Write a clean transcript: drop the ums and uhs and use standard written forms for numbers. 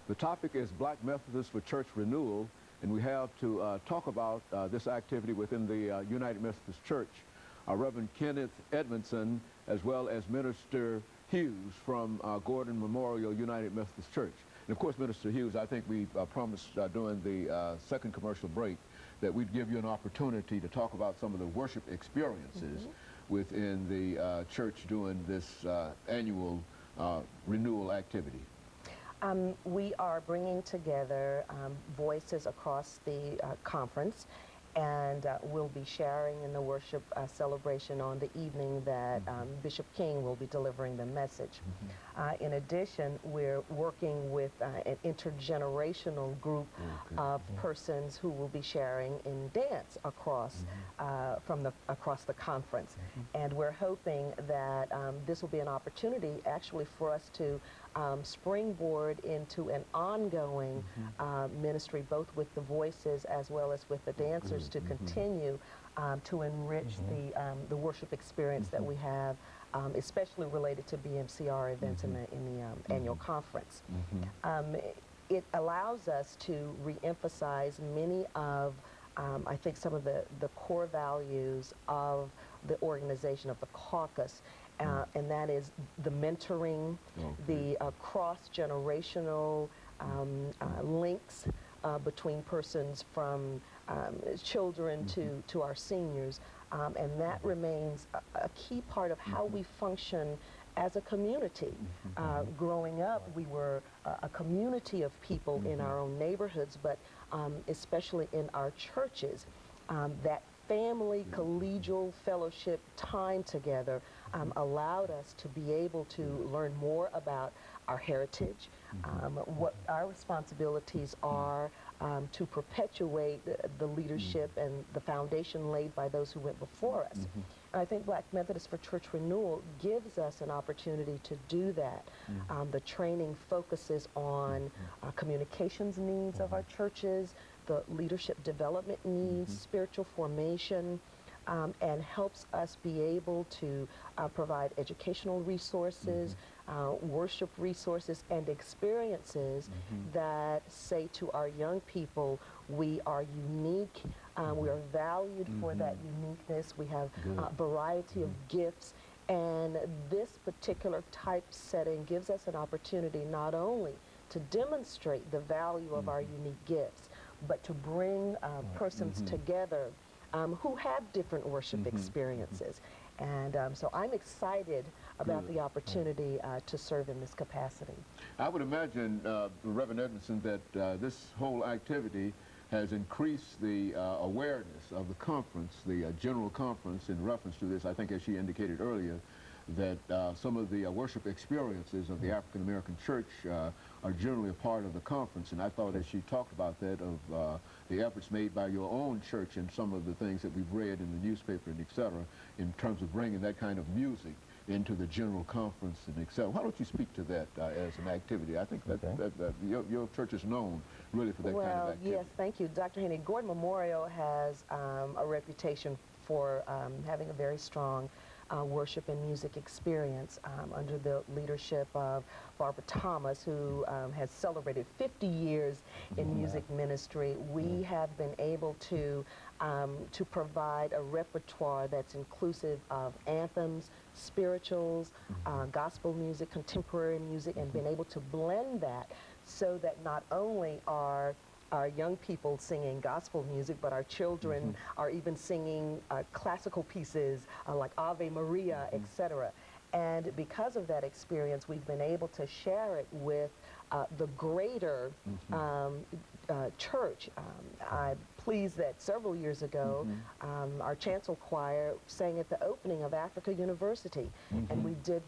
The topic is Black Methodists for Church Renewal, and we have to talk about this activity within the United Methodist Church. Reverend KEdmondson, as well as Minister Hughes from Gordon Memorial United Methodist Church. And of course, Minister Hughes, I think we promised during the second commercial break that we'd give you an opportunity to talk about some of the worship experiences within the church during this annual renewal activity. We are bringing together voices across the conference, and we'll be sharing in the worship celebration on the evening that Bishop King will be delivering the message. In addition, we're working with an intergenerational group of persons who will be sharing in dance across across the conference. And we're hoping that this will be an opportunity actually for us to springboard into an ongoing ministry, both with the voices as well as with the dancers, to continue to enrich the worship experience that we have, especially related to BMCR events in the annual conference. It allows us to reemphasize many of, I think, some of the core values of the organization, of the caucus, and that is the mentoring, the cross-generational links between persons from children to our seniors, and that remains a key part of how we function as a community. Growing up, we were a community of people in our own neighborhoods, but especially in our churches. That family, collegial fellowship time together allowed us to be able to learn more about our heritage, what our responsibilities are to perpetuate the leadership and the foundation laid by those who went before us. And I think Black Methodists for Church Renewal gives us an opportunity to do that. The training focuses on communications needs of our churches, the leadership development needs, spiritual formation, and helps us be able to provide educational resources, worship resources, and experiences that say to our young people, we are unique, we are valued for that uniqueness, we have a variety of gifts, and this particular type setting gives us an opportunity not only to demonstrate the value of our unique gifts, but to bring persons together who have different worship experiences. And so I'm excited about the opportunity to serve in this capacity. I would imagine, Reverend Edmondson, that this whole activity has increased the awareness of the conference, the general conference, in reference to this. I think, as she indicated earlier, that some of the worship experiences of the African American church are generally a part of the conference. And I thought, as she talked about that, of the efforts made by your own church and some of the things that we've read in the newspaper and et cetera, in terms of bringing that kind of music into the general conference and et cetera. Why don't you speak to that as an activity? I think that, that your church is known really for that kind of activity. Yes, thank you, Dr. Haney. Gordon Memorial has a reputation for having a very strong worship and music experience under the leadership of Barbara Thomas, who has celebrated 50 years in music ministry. We have been able to provide a repertoire that's inclusive of anthems, spirituals, gospel music, contemporary music, and been able to blend that so that not only are our young people singing gospel music, but our children are even singing classical pieces like Ave Maria, etc. And because of that experience, we've been able to share it with the greater church. I'm pleased that several years ago, our chancel choir sang at the opening of Africa University, and we did that